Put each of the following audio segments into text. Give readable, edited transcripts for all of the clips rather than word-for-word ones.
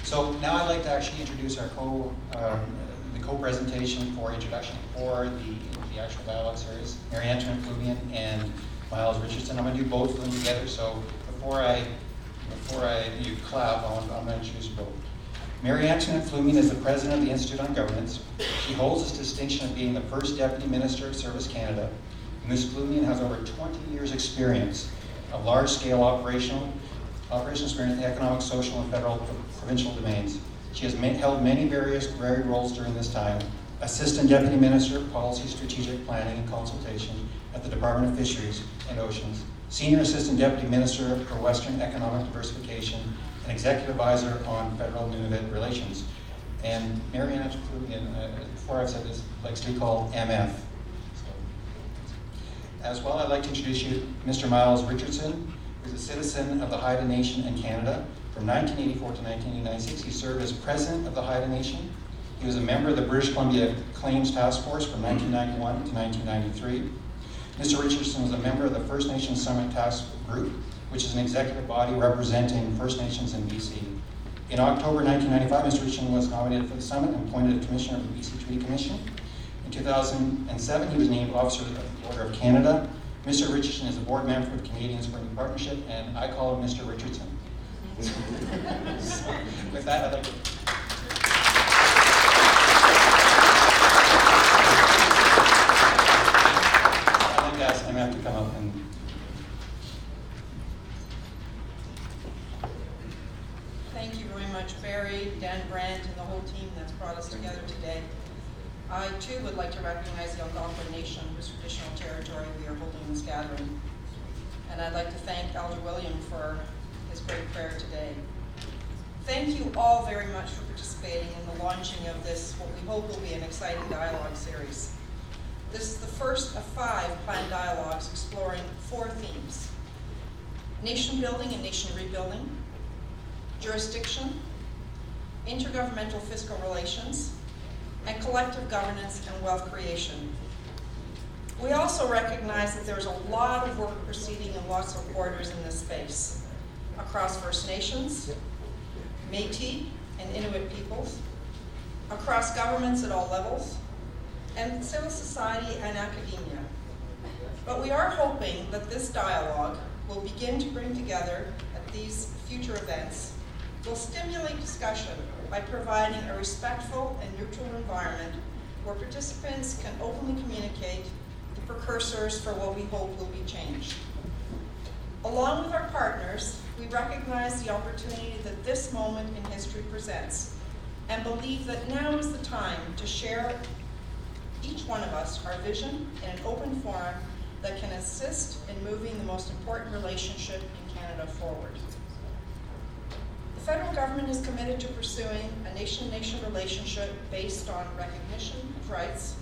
So now I'd like to actually introduce our the co-presentation for introduction for the actual dialogue series, Maryantonett, Flumian, and Miles Richardson. I'm going to do both of them together. So before you clap, I'm going to introduce both. Maryantonett Flumian is the president of the Institute on Governance. She holds this distinction of being the first Deputy Minister of Service Canada. And Ms. Flumian has over 20 years' experience of large-scale operational experience in the economic, social, and federal provincial domains. She has held many varied roles during this time: Assistant Deputy Minister of Policy, Strategic Planning, and Consultation at the Department of Fisheries and Oceans, Senior Assistant Deputy Minister for Western Economic Diversification, and Executive Advisor on Federal Nunavut Relations. And Maryantonett Flumian, before I've said this, likes to be called MF. As well, I'd like to introduce you Mr. Miles Richardson, who's a citizen of the Haida Nation in Canada. From 1984 to 1996, he served as President of the Haida Nation. He was a member of the British Columbia Claims Task Force from 1991 to 1993. Mr. Richardson was a member of the First Nations Summit Task Group, which is an executive body representing First Nations in BC. In October 1995, Mr. Richardson was nominated for the summit and appointed a commissioner of the BC Treaty Commission. In 2007, he was named Officer of the Order of Canada. Mr. Richardson is a board member for the Canadians for a New Partnership, and I call him Mr. Richardson. With that, I'd like to ask MF to come up and. Thank you very much, Barry, Dan Brandt, and the whole team that's brought us together today. I, too, would like to recognize the Algonquin Nation, whose traditional territory we are holding this gathering. And I'd like to thank Elder William for his great prayer today. Thank you all very much for participating in the launching of this, what we hope will be an exciting dialogue series. This is the first of 5 planned dialogues exploring 4 themes: nation building and nation rebuilding, jurisdiction, intergovernmental fiscal relations, and collective governance and wealth creation. We also recognize that there's a lot of work proceeding in lots of borders in this space, across First Nations, Métis and Inuit peoples, across governments at all levels, and civil society and academia. But we are hoping that this dialogue will begin to bring together at these future events, will stimulate discussion by providing a respectful and neutral environment where participants can openly communicate the precursors for what we hope will be changed. Along with our partners, we recognize the opportunity that this moment in history presents and believe that now is the time to share, each one of us, our vision in an open forum that can assist in moving the most important relationship in Canada forward. The federal government is committed to pursuing a nation-to-nation relationship based on recognition of rights,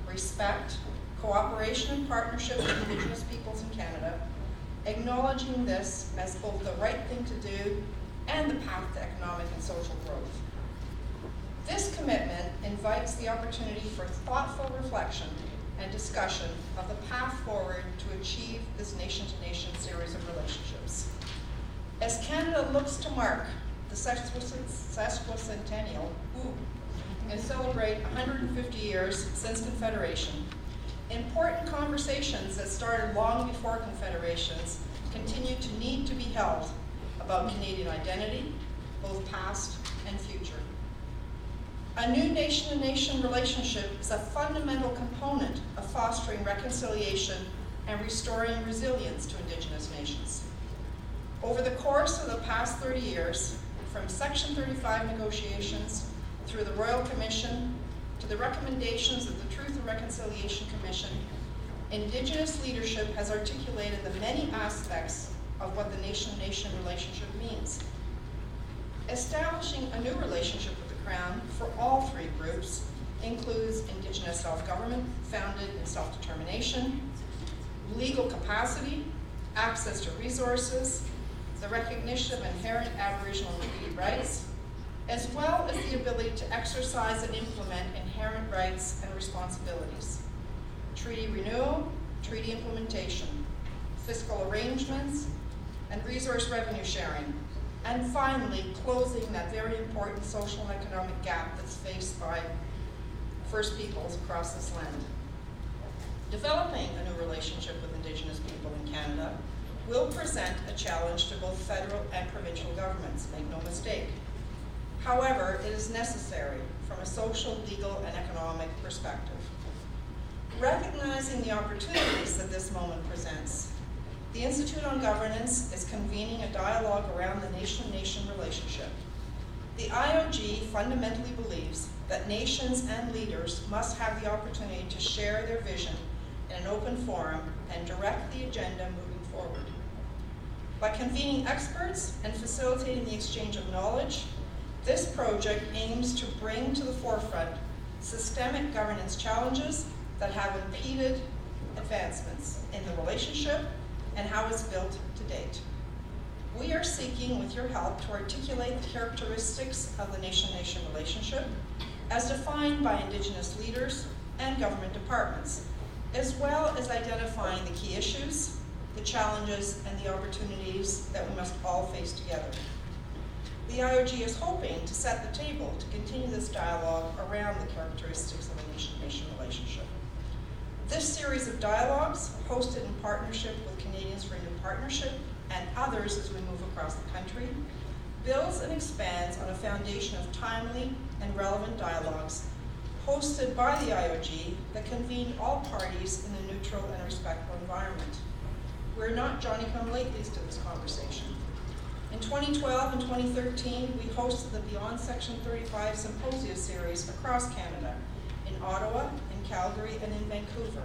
respect, cooperation and partnership with Indigenous peoples in Canada, acknowledging this as both the right thing to do and the path to economic and social growth. This commitment invites the opportunity for thoughtful reflection and discussion of the path forward to achieve this nation-to-nation series of relationships. As Canada looks to mark the sesquicentennial and celebrate 150 years since Confederation, important conversations that started long before confederations continue to need to be held about Canadian identity, both past and future. A new nation-to-nation relationship is a fundamental component of fostering reconciliation and restoring resilience to Indigenous nations. Over the course of the past 30 years, from Section 35 negotiations through the Royal Commission to the recommendations of the Truth and Reconciliation Commission, Indigenous leadership has articulated the many aspects of what the nation-to-nation relationship means. Establishing a new relationship with the Crown for all 3 groups includes Indigenous self-government founded in self-determination, legal capacity, access to resources, the recognition of inherent Aboriginal and Treaty rights, as well as the ability to exercise and implement inherent rights and responsibilities. Treaty renewal, treaty implementation, fiscal arrangements, and resource revenue sharing. And finally, closing that very important social and economic gap that's faced by First Peoples across this land. Developing a new relationship with Indigenous people in Canada will present a challenge to both federal and provincial governments, make no mistake. However, it is necessary from a social, legal, and economic perspective. Recognizing the opportunities that this moment presents, the Institute on Governance is convening a dialogue around the nation-nation relationship. The IOG fundamentally believes that nations and leaders must have the opportunity to share their vision in an open forum and direct the agenda moving forward. By convening experts and facilitating the exchange of knowledge, this project aims to bring to the forefront systemic governance challenges that have impeded advancements in the relationship and how it's built to date. We are seeking, with your help, to articulate the characteristics of the nation-nation relationship as defined by Indigenous leaders and government departments, as well as identifying the key issues, the challenges, and the opportunities that we must all face together. The IOG is hoping to set the table to continue this dialogue around the characteristics of a nation-nation relationship. This series of dialogues, hosted in partnership with Canadians for a New Partnership and others as we move across the country, builds and expands on a foundation of timely and relevant dialogues hosted by the IOG that convene all parties in a neutral and respectful environment. We're not Johnny-come-latelys to this conversation. In 2012 and 2013, we hosted the Beyond Section 35 Symposia series across Canada, in Ottawa, in Calgary, and in Vancouver,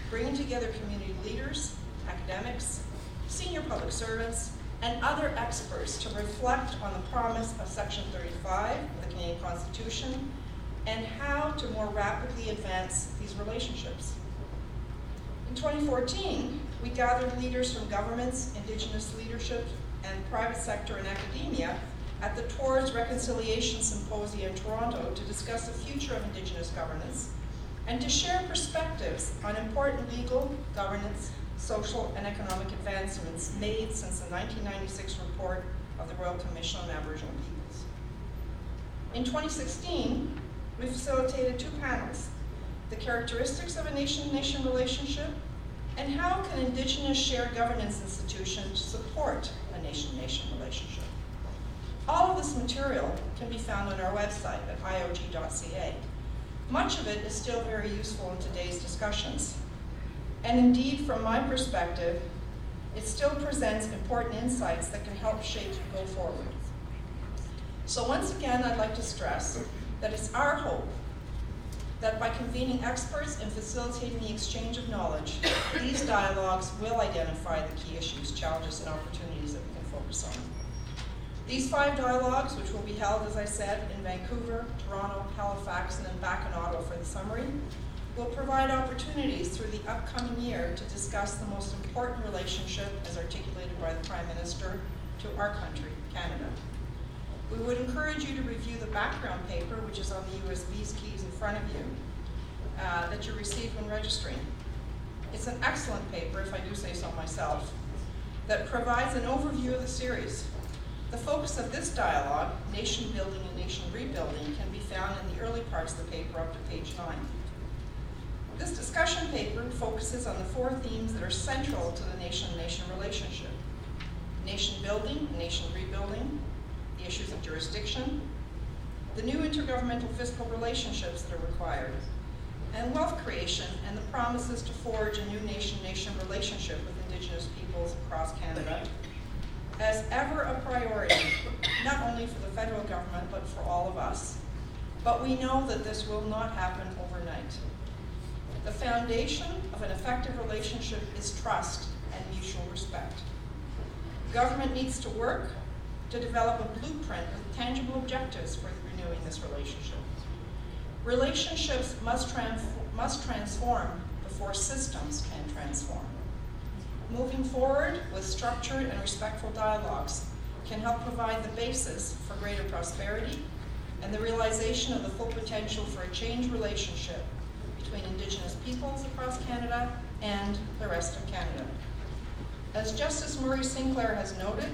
bringing together community leaders, academics, senior public servants, and other experts to reflect on the promise of Section 35 of the Canadian Constitution and how to more rapidly advance these relationships. In 2014, we gathered leaders from governments, Indigenous leadership, and private sector and academia at the Towards Reconciliation Symposia in Toronto to discuss the future of Indigenous governance and to share perspectives on important legal, governance, social, and economic advancements made since the 1996 report of the Royal Commission on Aboriginal Peoples. In 2016, we facilitated 2 panels, the characteristics of a nation-nation relationship and how can Indigenous shared governance institutions support a nation-nation relationship. All of this material can be found on our website at iog.ca. Much of it is still very useful in today's discussions. And indeed, from my perspective, it still presents important insights that can help shape go forward. So once again, I'd like to stress that it's our hope that by convening experts and facilitating the exchange of knowledge, these dialogues will identify the key issues, challenges, and opportunities that we can focus on. These 5 dialogues, which will be held, as I said, in Vancouver, Toronto, Halifax, and then back in Ottawa for the summary, will provide opportunities through the upcoming year to discuss the most important relationship, as articulated by the Prime Minister, to our country, Canada. We would encourage you to review the background paper, which is on the USB keys in front of you, that you received when registering. It's an excellent paper, if I do say so myself, that provides an overview of the series. The focus of this dialogue, nation building and nation rebuilding, can be found in the early parts of the paper up to page 9. This discussion paper focuses on the 4 themes that are central to the nation-nation relationship: nation building and nation rebuilding, the issues of jurisdiction, the new intergovernmental fiscal relationships that are required, and wealth creation and the promises to forge a new nation-nation relationship with Indigenous peoples across Canada as ever a priority, not only for the federal government, but for all of us. But we know that this will not happen overnight. The foundation of an effective relationship is trust and mutual respect. Government needs to work to develop a blueprint with tangible objectives for renewing this relationship. Relationships must transform before systems can transform. Moving forward with structured and respectful dialogues can help provide the basis for greater prosperity and the realization of the full potential for a changed relationship between Indigenous peoples across Canada and the rest of Canada. As Justice Murray Sinclair has noted,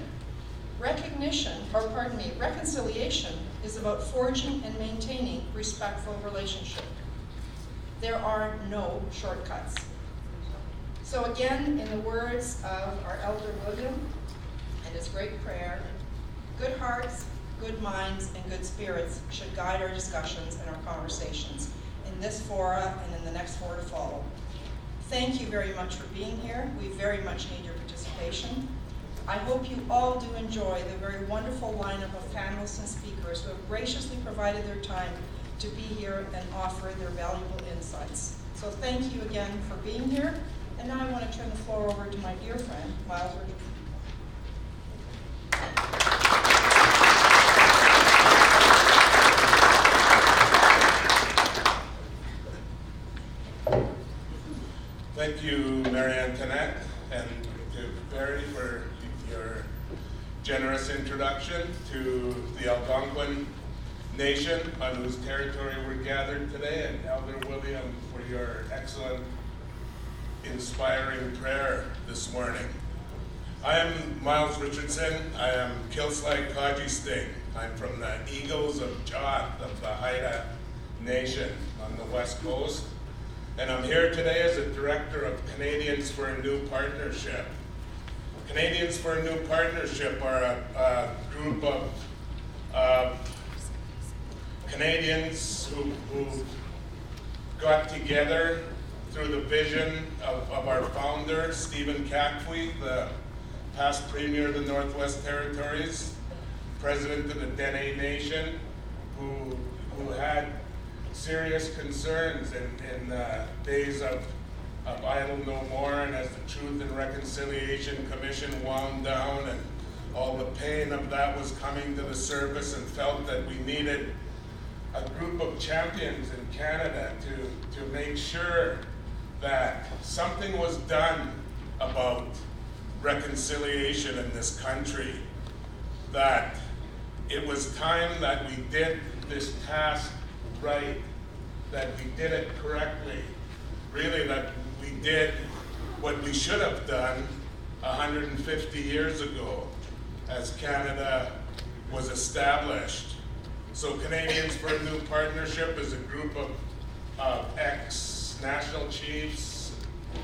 reconciliation is about forging and maintaining respectful relationship. There are no shortcuts. So again, in the words of our Elder William and his great prayer, good hearts, good minds, and good spirits should guide our discussions and our conversations in this fora and in the next fora to follow. Thank you very much for being here. We very much need your participation. I hope you all do enjoy the very wonderful lineup of panelists and speakers who have graciously provided their time to be here and offer their valuable insights. So thank you again for being here. And now I want to turn the floor over to my dear friend, Miles Richardson. Thank you, Maryantonett, and to Barry for your generous introduction to the Algonquin Nation on whose territory we're gathered today, and Elder William for your excellent, inspiring prayer this morning. I am Miles Richardson. I am Kilslag Kaji. I'm from the Eagles of Jot of the Haida Nation on the West Coast. And I'm here today as a director of Canadians for a New Partnership. Canadians for a New Partnership are a group of Canadians who got together through the vision of our founder, Stephen Kakwe, the past Premier of the Northwest Territories, President of the Dene Nation, who had serious concerns in the days of Idle No More, and as the Truth and Reconciliation Commission wound down and all the pain of that was coming to the surface, and felt that we needed a group of champions in Canada to make sure that something was done about reconciliation in this country, that it was time that we did this task right, that we did it correctly, really that we did what we should have done 150 years ago as Canada was established. So Canadians for a New Partnership is a group of ex-national chiefs,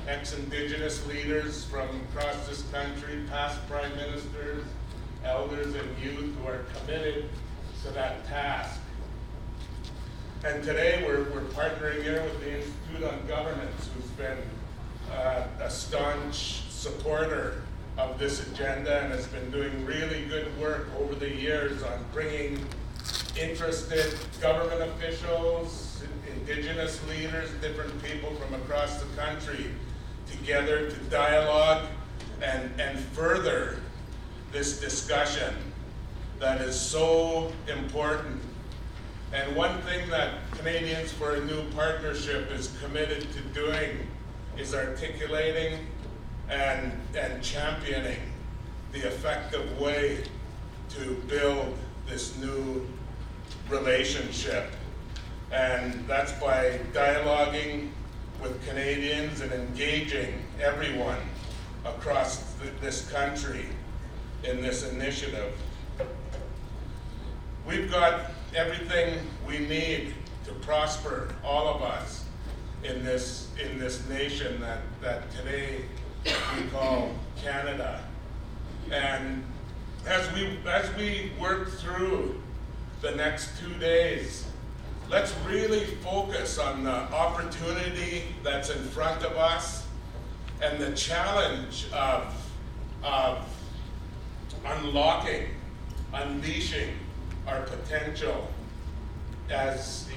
ex-Indigenous leaders from across this country, past prime ministers, elders, and youth who are committed to that task. And today we're partnering here with the Institute on Governance, who's been a staunch supporter of this agenda and has been doing really good work over the years on bringing interested government officials, Indigenous leaders, different people from across the country together to dialogue and further this discussion that is so important. And one thing that Canadians for a New Partnership is committed to doing is articulating and championing the effective way to build this new relationship. And that's by dialoguing with Canadians and engaging everyone across this country in this initiative. We've got everything we need to prosper, all of us, in this nation that today we call Canada. And as we work through the next 2 days, let's really focus on the opportunity that's in front of us and the challenge of unlocking, unleashing our potential as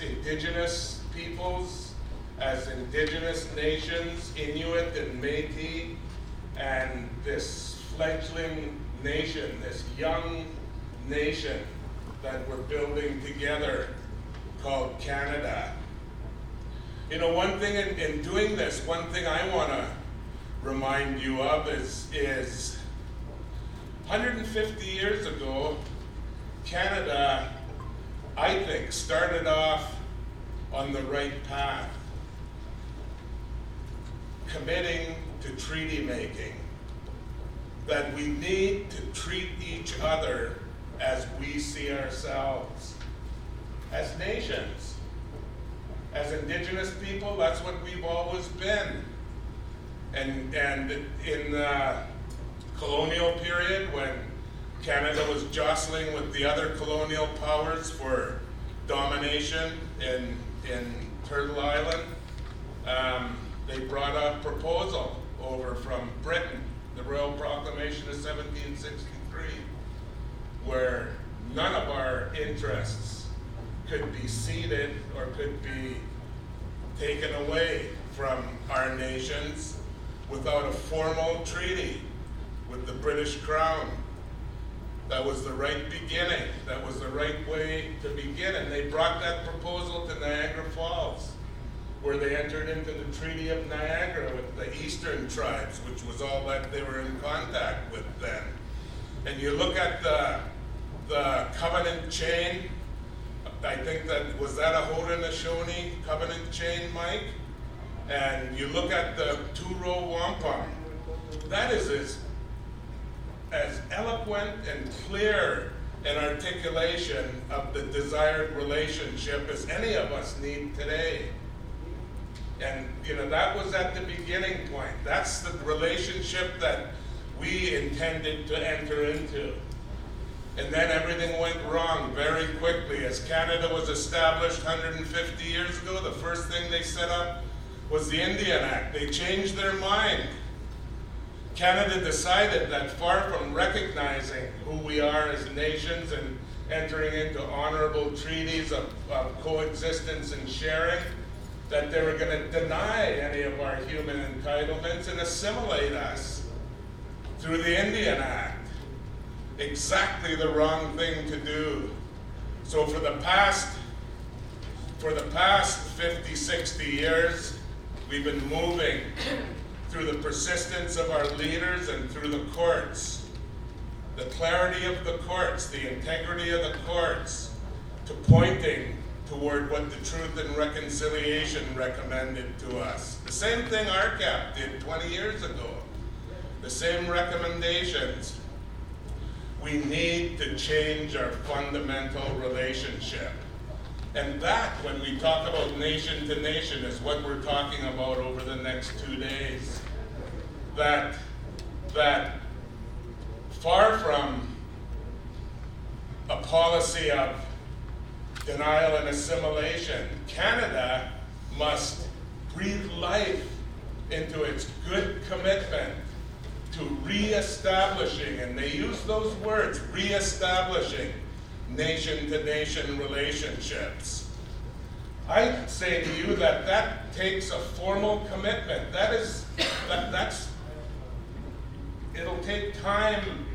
Indigenous peoples, as Indigenous nations, Inuit and Métis, and this fledgling nation, this young nation that we're building together called Canada. You know, one thing in doing this, one thing I want to remind you of is 150 years ago, Canada, I think, started off on the right path, committing to treaty making, that we need to treat each other as we see ourselves, as nations. As Indigenous people, that's what we've always been. And in the colonial period, when Canada was jostling with the other colonial powers for domination in Turtle Island, they brought a proposal over from Britain, the Royal Proclamation of 1763, where none of our interests could be ceded or could be taken away from our nations without a formal treaty with the British Crown. That was the right beginning. That was the right way to begin. And they brought that proposal to Niagara Falls, where they entered into the Treaty of Niagara with the Eastern tribes, which was all that they were in contact with then. And you look at the covenant chain, I think was that a Haudenosaunee covenant chain, Mike? And you look at the two-row wampum, that is as eloquent and clear an articulation of the desired relationship as any of us need today. And that was at the beginning point. That's the relationship that we intended to enter into. And then everything went wrong very quickly. As Canada was established 150 years ago, the first thing they set up was the Indian Act. They changed their mind. Canada decided that far from recognizing who we are as nations and entering into honorable treaties of coexistence and sharing, that they were going to deny any of our human entitlements and assimilate us through the Indian Act. Exactly the wrong thing to do. So for the past 50, 60 years, we've been moving through the persistence of our leaders and through the courts, the clarity of the courts, the integrity of the courts, to pointing toward what the Truth and Reconciliation recommended to us. The same thing RCAP did 20 years ago. The same recommendations. We need to change our fundamental relationship. And that, when we talk about nation to nation, is what we're talking about over the next 2 days. That far from a policy of denial and assimilation, Canada must breathe life into its good commitment to reestablishing, and they use those words, reestablishing nation-to-nation relationships. I say to you that takes a formal commitment. It'll take time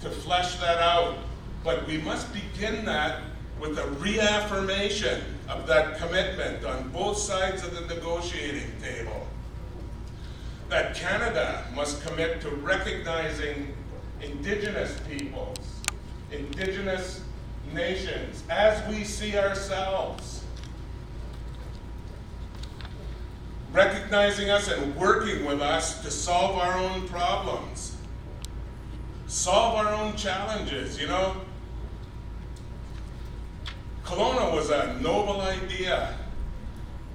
to flesh that out, but we must begin that with a reaffirmation of that commitment on both sides of the negotiating table. That Canada must commit to recognizing Indigenous peoples, Indigenous nations, as we see ourselves. Recognizing us and working with us to solve our own problems. Solve our own challenges, Kelowna was a noble idea,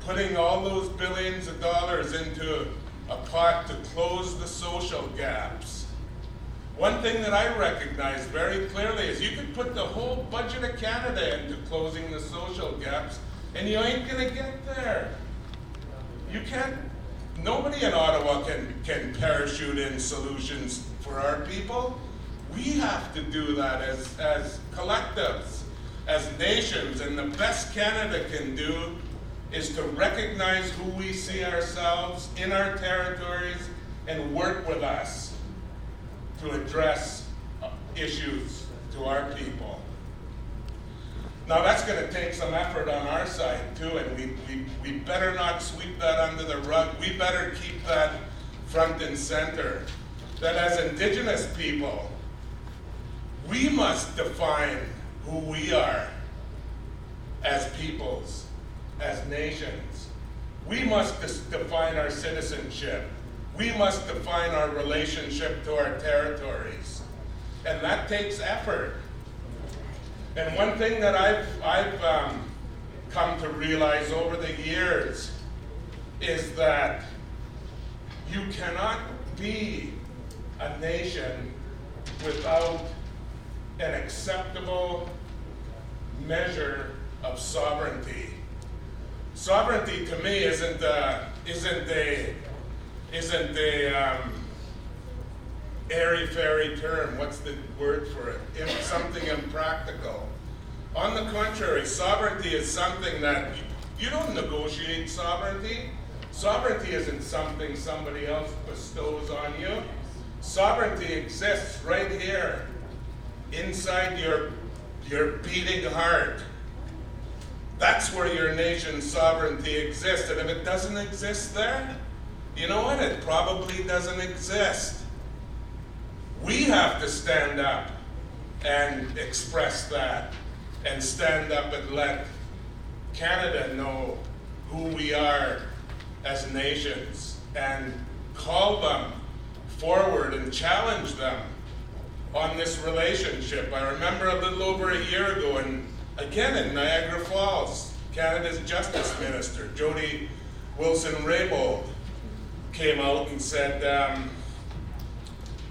putting all those billions of dollars into a pot to close the social gaps. One thing that I recognize very clearly is you could put the whole budget of Canada into closing the social gaps, and you ain't gonna get there. You can't, nobody in Ottawa can parachute in solutions for our people. We have to do that as collectives, as nations, and the best Canada can do is to recognize who we see ourselves in our territories and work with us to address issues to our people. Now that's going to take some effort on our side too, and we better not sweep that under the rug. We better keep that front and center. That as Indigenous people, we must define who we are as peoples, as nations. We must define our citizenship We must define our relationship to our territories. And that takes effort. And one thing that I've come to realize over the years is that you cannot be a nation without an acceptable measure of sovereignty. Sovereignty to me isn't a airy-fairy term. What's the word for it? It's something impractical. On the contrary, sovereignty is something that you don't negotiate sovereignty. Sovereignty isn't something somebody else bestows on you. Sovereignty exists right here, inside your beating heart. That's where your nation's sovereignty exists. And if it doesn't exist there, you know what? It probably doesn't exist. We have to stand up and express that, and stand up and let Canada know who we are as nations, and call them forward and challenge them on this relationship. I remember a little over a year ago, and again in Niagara Falls, Canada's Justice Minister, Jody Wilson-Raybould, came out and said,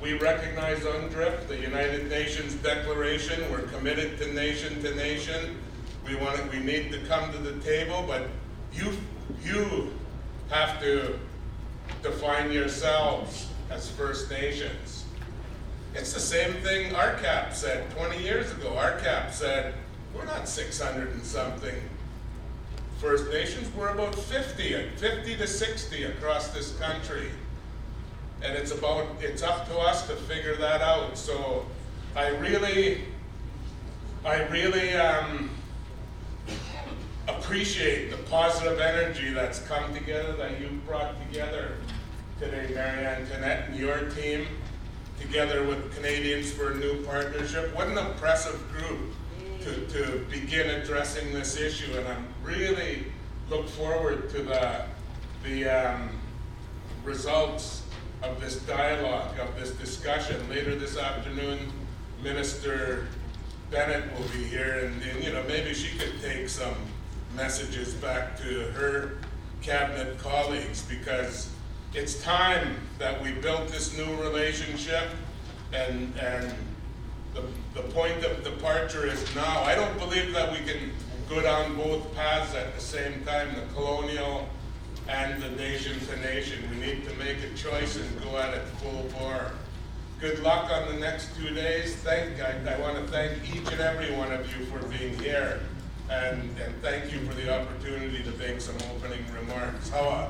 we recognize UNDRIP, the United Nations Declaration. We're committed to nation. We need to come to the table, but you have to define yourselves as First Nations. It's the same thing RCAP said 20 years ago. RCAP said, we're not 600 and something First Nations, we're about 50 to 60 across this country. And it's up to us to figure that out. So I really appreciate the positive energy that's come together, that you've brought together today, Maryantonett, and your team, together with Canadians for a New Partnership. What an impressive group to begin addressing this issue, and I'm really look forward to the results of this dialogue, of this discussion. Later this afternoon, Minister Bennett will be here, and you know, maybe she could take some messages back to her cabinet colleagues, because it's time that we built this new relationship, and the point of departure is now. I don't believe that we can go down both paths at the same time, the colonial and the nation to nation. We need to make a choice and go at it full bore. Good luck on the next 2 days. I want to thank each and every one of you for being here, and thank you for the opportunity to make some opening remarks. Hawa.